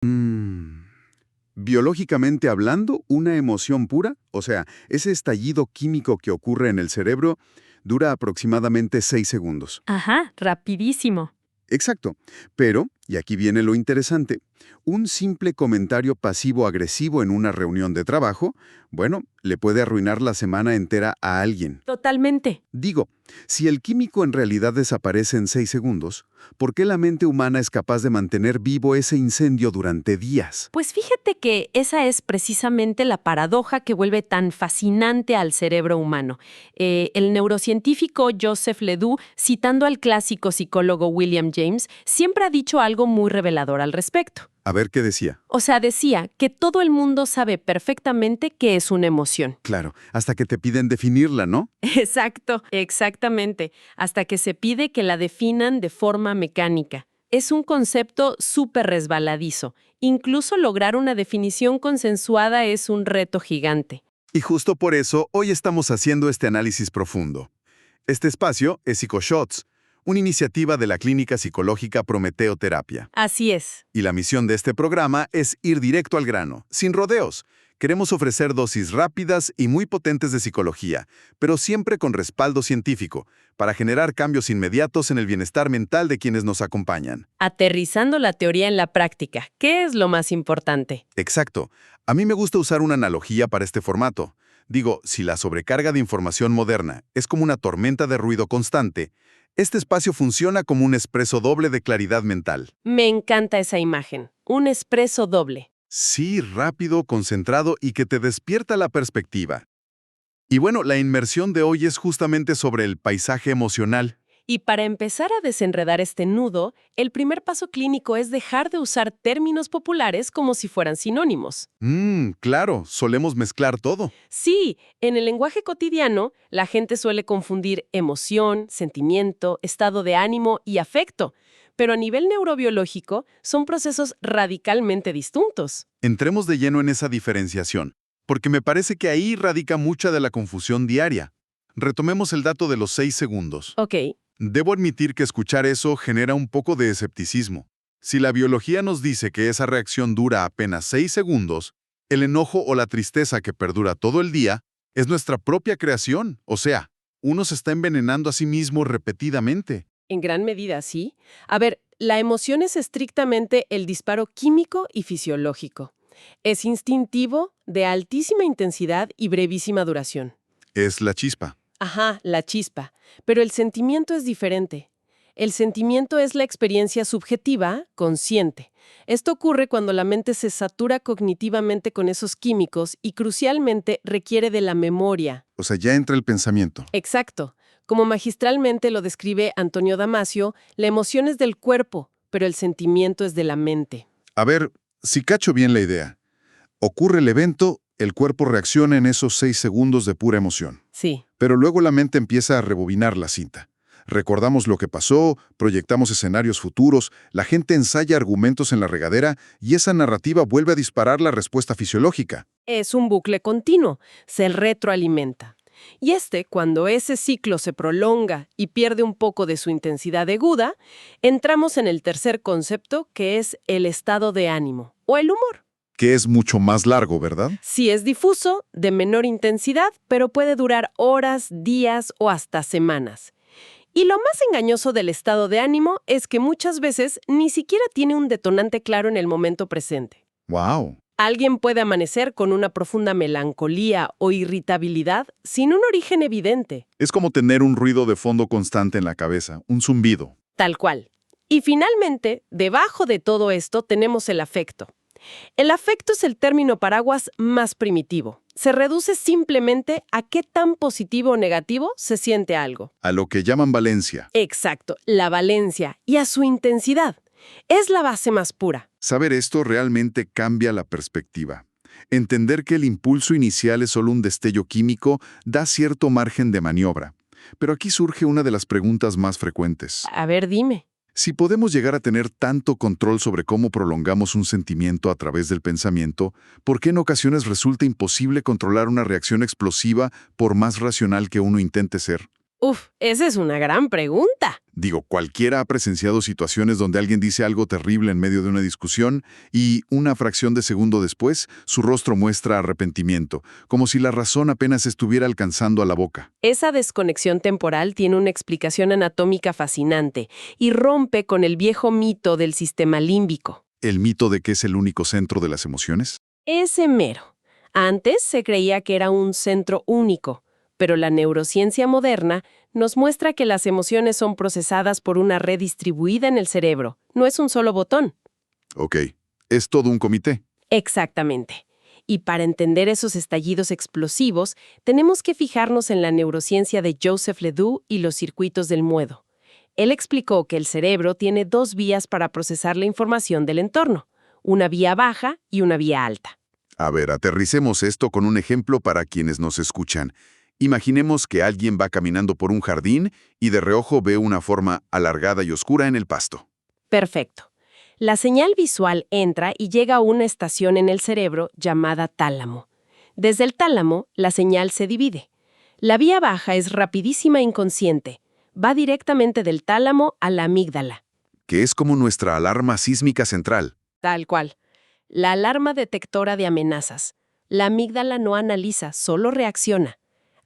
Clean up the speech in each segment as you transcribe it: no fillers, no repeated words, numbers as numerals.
Mm, Biológicamente hablando, una emoción pura, o sea, ese estallido químico que ocurre en el cerebro, dura aproximadamente 6 segundos. Ajá, rapidísimo. Exacto. Pero, y aquí viene lo interesante, un simple comentario pasivo-agresivo en una reunión de trabajo, bueno, le puede arruinar la semana entera a alguien. Totalmente. Digo, si el químico en realidad desaparece en 6 segundos, ¿por qué la mente humana es capaz de mantener vivo ese incendio durante días? Pues fíjate que esa es precisamente la paradoja que vuelve tan fascinante al cerebro humano. El neurocientífico Joseph Ledoux, citando al clásico psicólogo William James, siempre ha dicho algo muy revelador al respecto. A ver qué decía. O sea, decía que todo el mundo sabe perfectamente qué es una emoción. Claro, hasta que te piden definirla, ¿no? Exacto, exactamente, hasta que se pide que la definan de forma mecánica. Es un concepto súper resbaladizo. Incluso lograr una definición consensuada es un reto gigante. Y justo por eso hoy estamos haciendo este análisis profundo. Este espacio es PsicoShots, una iniciativa de la Clínica Psicológica Prometeo Terapia. Así es. Y la misión de este programa es ir directo al grano, sin rodeos. Queremos ofrecer dosis rápidas y muy potentes de psicología, pero siempre con respaldo científico, para generar cambios inmediatos en el bienestar mental de quienes nos acompañan. Aterrizando la teoría en la práctica, ¿qué es lo más importante? Exacto. A mí me gusta usar una analogía para este formato. Digo, si la sobrecarga de información moderna es como una tormenta de ruido constante, este espacio funciona como un expreso doble de claridad mental. Me encanta esa imagen. Un espresso doble. Sí, rápido, concentrado y que te despierta la perspectiva. Y bueno, la inmersión de hoy es justamente sobre el paisaje emocional. Y para empezar a desenredar este nudo, el primer paso clínico es dejar de usar términos populares como si fueran sinónimos. Claro, solemos mezclar todo. Sí, en el lenguaje cotidiano, la gente suele confundir emoción, sentimiento, estado de ánimo y afecto, pero a nivel neurobiológico son procesos radicalmente distintos. Entremos de lleno en esa diferenciación, porque me parece que ahí radica mucha de la confusión diaria. Retomemos el dato de los 6 segundos. Ok, Debo admitir que escuchar eso genera un poco de escepticismo. Si la biología nos dice que esa reacción dura apenas 6 segundos, el enojo o la tristeza que perdura todo el día es nuestra propia creación. O sea, uno se está envenenando a sí mismo repetidamente. en gran medida sí. A ver, la emoción es estrictamente el disparo químico y fisiológico. Es instintivo, de altísima intensidad y brevísima duración. Es la chispa. Ajá, la chispa. Pero el sentimiento es diferente. El sentimiento es la experiencia subjetiva, consciente. Esto ocurre cuando la mente se satura cognitivamente con esos químicos y crucialmente requiere de la memoria. O sea, ya entra el pensamiento. Exacto. Como magistralmente lo describe Antonio Damasio, la emoción es del cuerpo, pero el sentimiento es de la mente. A ver, si cacho bien la idea. Ocurre el evento, el cuerpo reacciona en esos 6 segundos de pura emoción. Sí, Pero luego la mente empieza a rebobinar la cinta. Recordamos lo que pasó, proyectamos escenarios futuros, la gente ensaya argumentos en la regadera y esa narrativa vuelve a disparar la respuesta fisiológica. es un bucle continuo, se retroalimenta. Y cuando ese ciclo se prolonga y pierde un poco de su intensidad aguda, entramos en el tercer concepto, que es el estado de ánimo o el humor. Que es mucho más largo, ¿verdad? Sí es difuso, de menor intensidad, pero puede durar horas, días o hasta semanas. Y lo más engañoso del estado de ánimo es que muchas veces ni siquiera tiene un detonante claro en el momento presente. ¡Wow! Alguien puede amanecer con una profunda melancolía o irritabilidad sin un origen evidente, Es como tener un ruido de fondo constante en la cabeza, un zumbido. tal cual. Y finalmente, debajo de todo esto tenemos el afecto. El afecto es el término paraguas más primitivo. Se reduce simplemente a qué tan positivo o negativo se siente algo. A lo que llaman valencia. Exacto, la valencia y a su intensidad. Es la base más pura. Saber esto realmente cambia la perspectiva. Entender que el impulso inicial es solo un destello químico da cierto margen de maniobra. Pero aquí surge una de las preguntas más frecuentes. A ver, dime. Si podemos llegar a tener tanto control sobre cómo prolongamos un sentimiento a través del pensamiento, ¿por qué en ocasiones resulta imposible controlar una reacción explosiva por más racional que uno intente ser? Uf, esa es una gran pregunta. Digo, cualquiera ha presenciado situaciones donde alguien dice algo terrible en medio de una discusión y una fracción de segundo después, su rostro muestra arrepentimiento, como si la razón apenas estuviera alcanzando a la boca. Esa desconexión temporal tiene una explicación anatómica fascinante y rompe con el viejo mito del sistema límbico. ¿El mito de que es el único centro de las emociones? Ese mero. Antes se creía que era un centro único, pero la neurociencia moderna nos muestra que las emociones son procesadas por una red distribuida en el cerebro. No es un solo botón. Ok, es todo un comité. Exactamente. Y para entender esos estallidos explosivos, tenemos que fijarnos en la neurociencia de Joseph Ledoux y los circuitos del muedo. Él explicó que el cerebro tiene dos vías para procesar la información del entorno, una vía baja y una vía alta. A ver, aterricemos esto con un ejemplo para quienes nos escuchan. Imaginemos que alguien va caminando por un jardín y de reojo ve una forma alargada y oscura en el pasto. Perfecto. La señal visual entra y llega a una estación en el cerebro llamada tálamo. Desde el tálamo, la señal se divide. La vía baja es rapidísima e inconsciente. Va directamente del tálamo a la amígdala. Que es como nuestra alarma sísmica central. Tal cual. La alarma detectora de amenazas. La amígdala no analiza, solo reacciona.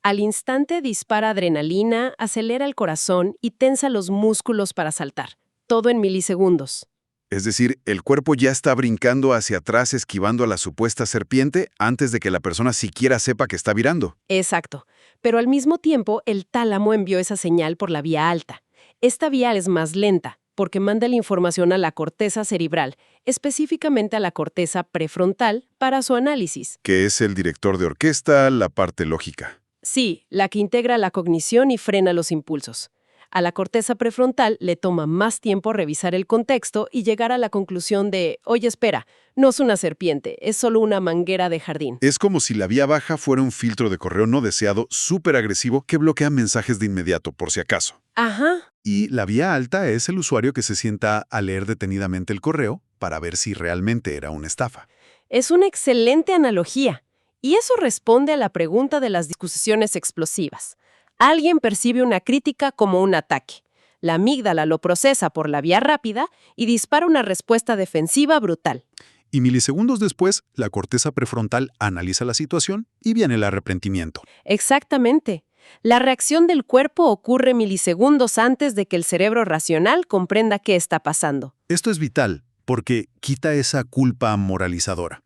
Al instante dispara adrenalina, acelera el corazón y tensa los músculos para saltar. Todo en milisegundos. Es decir, el cuerpo ya está brincando hacia atrás esquivando a la supuesta serpiente antes de que la persona siquiera sepa que está virando. Exacto. Pero al mismo tiempo, el tálamo envió esa señal por la vía alta. Esta vía es más lenta, porque manda la información a la corteza cerebral, específicamente a la corteza prefrontal, para su análisis. Que es el director de orquesta, la parte lógica. Sí, la que integra la cognición y frena los impulsos. A la corteza prefrontal le toma más tiempo revisar el contexto y llegar a la conclusión de, oye, espera, no es una serpiente, es solo una manguera de jardín. Es como si la vía baja fuera un filtro de correo no deseado súper agresivo que bloquea mensajes de inmediato, por si acaso. Ajá. Y la vía alta es el usuario que se sienta a leer detenidamente el correo para ver si realmente era una estafa. Es una excelente analogía. Y eso responde a la pregunta de las discusiones explosivas. Alguien percibe una crítica como un ataque. La amígdala lo procesa por la vía rápida y dispara una respuesta defensiva brutal. Y milisegundos después, la corteza prefrontal analiza la situación y viene el arrepentimiento. Exactamente. La reacción del cuerpo ocurre milisegundos antes de que el cerebro racional comprenda qué está pasando. Esto es vital porque quita esa culpa moralizadora.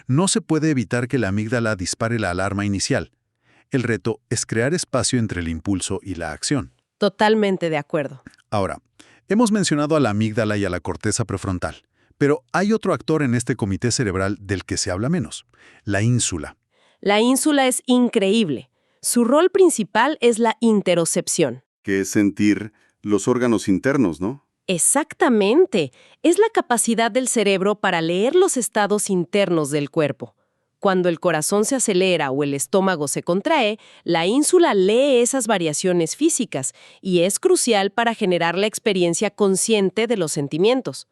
No se puede evitar que la amígdala dispare la alarma inicial. El reto es crear espacio entre el impulso y la acción. Totalmente de acuerdo. Ahora, hemos mencionado a la amígdala y a la corteza prefrontal, pero hay otro actor en este comité cerebral del que se habla menos, la ínsula. La ínsula es increíble. Su rol principal es la interocepción. Que es sentir los órganos internos, ¿no? Exactamente. Es la capacidad del cerebro para leer los estados internos del cuerpo. Cuando el corazón se acelera o el estómago se contrae, la ínsula lee esas variaciones físicas y es crucial para generar la experiencia consciente de los sentimientos.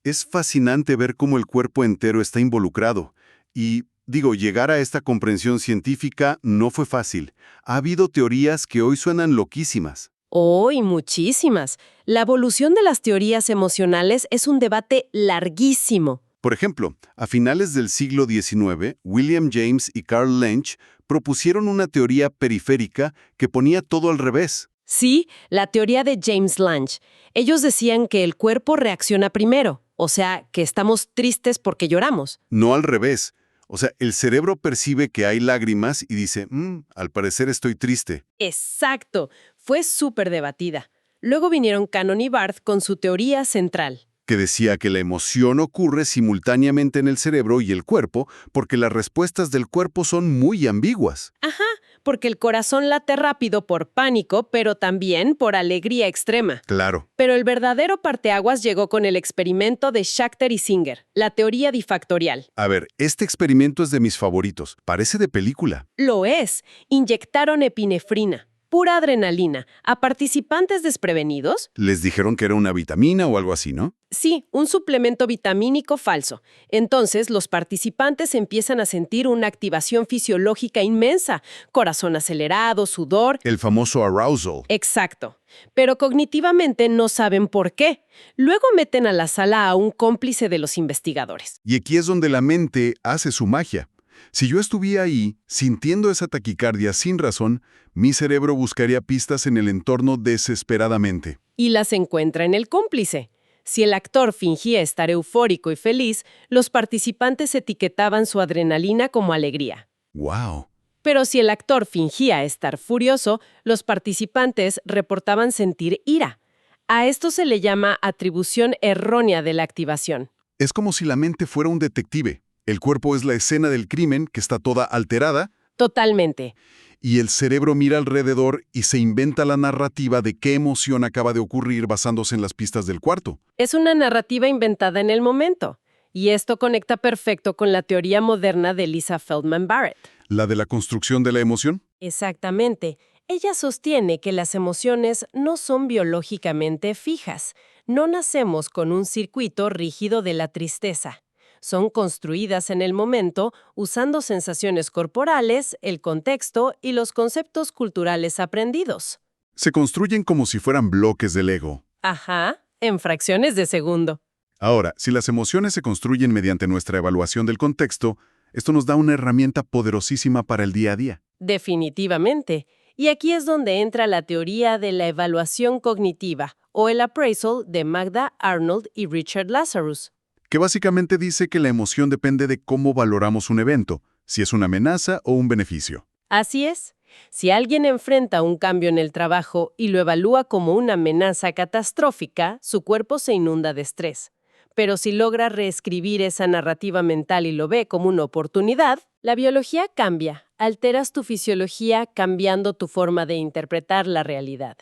Es fascinante ver cómo el cuerpo entero está involucrado. Y, llegar a esta comprensión científica no fue fácil. Ha habido teorías que hoy suenan loquísimas. Oh, y muchísimas. La evolución de las teorías emocionales es un debate larguísimo. Por ejemplo, a finales del siglo XIX, William James y Carl Lench propusieron una teoría periférica que ponía todo al revés. Sí, la teoría de James Lange. Ellos decían que el cuerpo reacciona primero, o sea, que estamos tristes porque lloramos. No al revés. O sea, el cerebro percibe que hay lágrimas y dice, al parecer estoy triste. Exacto. Fue súper debatida. Luego vinieron Cannon y Barth con su teoría central. Que decía que la emoción ocurre simultáneamente en el cerebro y el cuerpo porque las respuestas del cuerpo son muy ambiguas. Ajá, porque el corazón late rápido por pánico, pero también por alegría extrema. Claro. Pero el verdadero parteaguas llegó con el experimento de Schachter y Singer, la teoría difactorial. A ver, este experimento es de mis favoritos. Parece de película. Lo es. Inyectaron epinefrina. pura adrenalina, a participantes desprevenidos. Les dijeron que era una vitamina o algo así, ¿no? Sí, un suplemento vitamínico falso. Entonces, los participantes empiezan a sentir una activación fisiológica inmensa, corazón acelerado, sudor. El famoso arousal. Exacto. Pero cognitivamente no saben por qué. Luego meten a la sala a un cómplice de los investigadores. Y aquí es donde la mente hace su magia. Si yo estuviera ahí, sintiendo esa taquicardia sin razón, mi cerebro buscaría pistas en el entorno desesperadamente. Y las encuentra en el cómplice. Si el actor fingía estar eufórico y feliz, los participantes etiquetaban su adrenalina como alegría. ¡Wow! Pero si el actor fingía estar furioso, los participantes reportaban sentir ira. A esto se le llama atribución errónea de la activación. Es como si la mente fuera un detective. El cuerpo es la escena del crimen que está toda alterada Totalmente. y el cerebro mira alrededor y se inventa la narrativa de qué emoción acaba de ocurrir basándose en las pistas del cuarto. Es una narrativa inventada en el momento. Y esto conecta perfecto con la teoría moderna de Lisa Feldman Barrett. ¿La de la construcción de la emoción? Exactamente. Ella sostiene que las emociones no son biológicamente fijas. No nacemos con un circuito rígido de la tristeza. Son construidas en el momento usando sensaciones corporales, el contexto y los conceptos culturales aprendidos. Se construyen como si fueran bloques de Lego. Ajá, en fracciones de segundo. Ahora, si las emociones se construyen mediante nuestra evaluación del contexto, esto nos da una herramienta poderosísima para el día a día. Definitivamente. Y aquí es donde entra la teoría de la evaluación cognitiva, o el appraisal de Magda Arnold y Richard Lazarus. Que básicamente dice que la emoción depende de cómo valoramos un evento, si es una amenaza o un beneficio. Así es. Si alguien enfrenta un cambio en el trabajo y lo evalúa como una amenaza catastrófica, su cuerpo se inunda de estrés. Pero si logra reescribir esa narrativa mental y lo ve como una oportunidad, la biología cambia. Alteras tu fisiología cambiando tu forma de interpretar la realidad.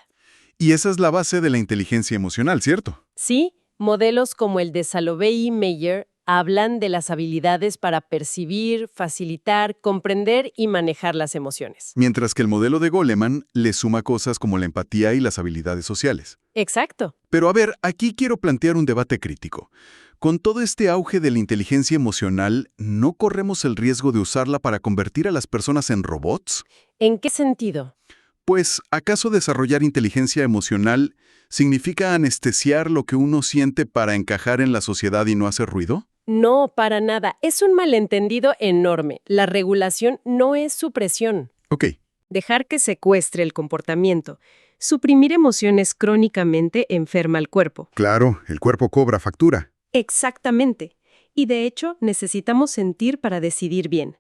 Y esa es la base de la inteligencia emocional, ¿cierto? Sí, modelos como el de Salovey y Meyer hablan de las habilidades para percibir, facilitar, comprender y manejar las emociones. Mientras que el modelo de Goleman le suma cosas como la empatía y las habilidades sociales. Exacto. Pero a ver, aquí quiero plantear un debate crítico. Con todo este auge de la inteligencia emocional, ¿no corremos el riesgo de usarla para convertir a las personas en robots? ¿En qué sentido? Pues, ¿acaso desarrollar inteligencia emocional significa anestesiar lo que uno siente para encajar en la sociedad y no hacer ruido? No, para nada. Es un malentendido enorme. La regulación no es supresión. Ok, Dejar que secuestre el comportamiento. Suprimir emociones crónicamente enferma al cuerpo. claro, el cuerpo cobra factura. Exactamente. Y de hecho, necesitamos sentir para decidir bien.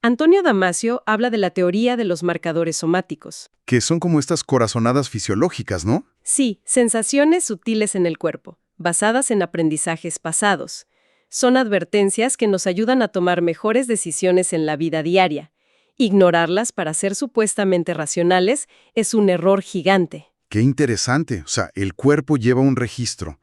Antonio Damasio habla de la teoría de los marcadores somáticos. Que son como estas corazonadas fisiológicas, ¿no? Sí, sensaciones sutiles en el cuerpo, basadas en aprendizajes pasados. Son advertencias que nos ayudan a tomar mejores decisiones en la vida diaria. Ignorarlas para ser supuestamente racionales es un error gigante. Qué interesante. O sea, el cuerpo lleva un registro.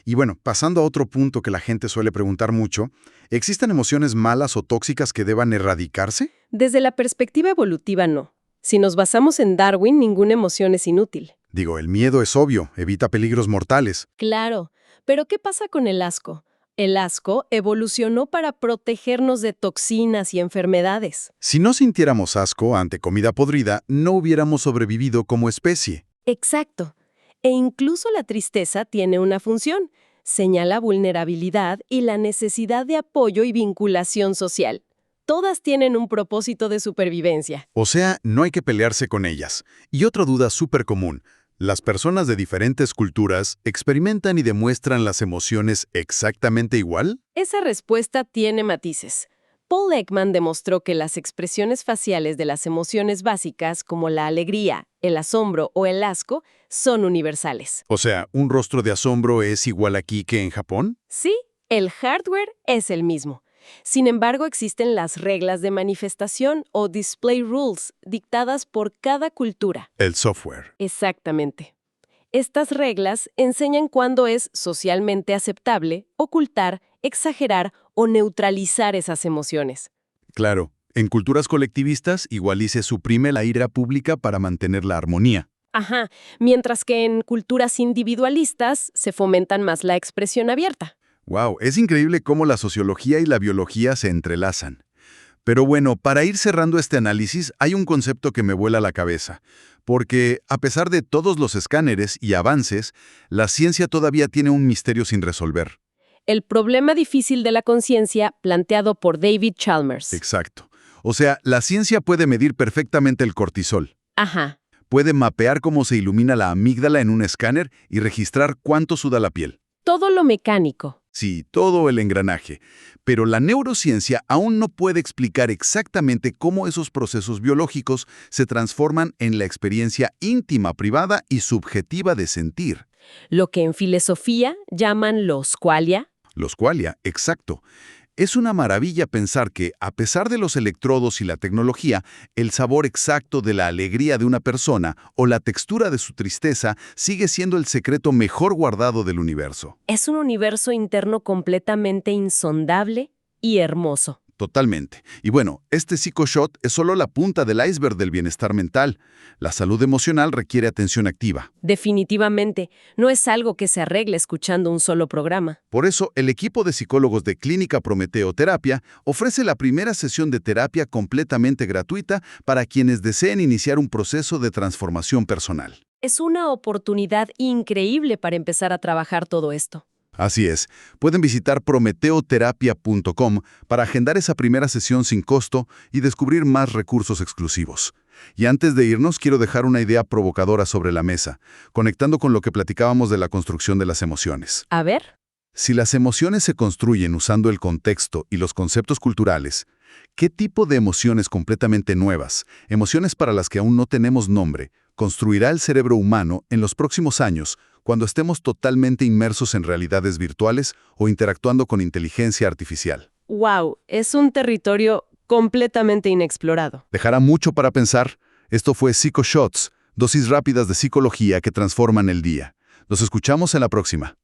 Y bueno, pasando a otro punto que la gente suele preguntar mucho, ¿existen emociones malas o tóxicas que deban erradicarse? Desde la perspectiva evolutiva, no. Si nos basamos en Darwin, ninguna emoción es inútil. Digo, el miedo es obvio, evita peligros mortales. Claro, pero ¿qué pasa con el asco? El asco evolucionó para protegernos de toxinas y enfermedades. Si no sintiéramos asco ante comida podrida, no hubiéramos sobrevivido como especie. Exacto. E incluso la tristeza tiene una función. Señala vulnerabilidad y la necesidad de apoyo y vinculación social. Todas tienen un propósito de supervivencia. O sea, no hay que pelearse con ellas. Y otra duda súper común. ¿Las personas de diferentes culturas experimentan y demuestran las emociones exactamente igual? Esa respuesta tiene matices. Paul Ekman demostró que las expresiones faciales de las emociones básicas, como la alegría, el asombro o el asco, son universales. O sea, ¿un rostro de asombro es igual aquí que en Japón? Sí, el hardware es el mismo. Sin embargo, existen las reglas de manifestación o display rules dictadas por cada cultura. El software. Exactamente. Estas reglas enseñan cuándo es socialmente aceptable ocultar, exagerar o neutralizar esas emociones. Claro, En culturas colectivistas, igual y se suprime la ira pública para mantener la armonía. Ajá, mientras que en culturas individualistas se fomentan más la expresión abierta. Wow, es increíble cómo la sociología y la biología se entrelazan. Pero bueno, para ir cerrando este análisis, hay un concepto que me vuela la cabeza. Porque, a pesar de todos los escáneres y avances, la ciencia todavía tiene un misterio sin resolver. El problema difícil de la conciencia planteado por David Chalmers. Exacto. O sea, la ciencia puede medir perfectamente el cortisol. Ajá. Puede mapear cómo se ilumina la amígdala en un escáner y registrar cuánto suda la piel. Todo lo mecánico. Sí, todo el engranaje. Pero la neurociencia aún no puede explicar exactamente cómo esos procesos biológicos se transforman en la experiencia íntima, privada y subjetiva de sentir. Lo que en filosofía llaman los qualia. Los qualia, exacto. Es una maravilla pensar que, a pesar de los electrodos y la tecnología, el sabor exacto de la alegría de una persona o la textura de su tristeza sigue siendo el secreto mejor guardado del universo. Es un universo interno completamente insondable y hermoso. Totalmente. Y bueno, este PsychoShot es solo la punta del iceberg del bienestar mental. La salud emocional requiere atención activa. Definitivamente, no es algo que se arregle escuchando un solo programa. Por eso, el equipo de psicólogos de Clínica Prometeo Terapia ofrece la primera sesión de terapia completamente gratuita para quienes deseen iniciar un proceso de transformación personal. Es una oportunidad increíble para empezar a trabajar todo esto. Así es, pueden visitar prometeoterapia.com para agendar esa primera sesión sin costo y descubrir más recursos exclusivos. Y antes de irnos, quiero dejar una idea provocadora sobre la mesa, conectando con lo que platicábamos de la construcción de las emociones. A ver. Si las emociones se construyen usando el contexto y los conceptos culturales, ¿qué tipo de emociones completamente nuevas, emociones para las que aún no tenemos nombre, construirá el cerebro humano en los próximos años cuando estemos totalmente inmersos en realidades virtuales o interactuando con inteligencia artificial? ¡Wow! Es un territorio completamente inexplorado. Dejará mucho para pensar. Esto fue PsychoShots, dosis rápidas de psicología que transforman el día. Nos escuchamos en la próxima.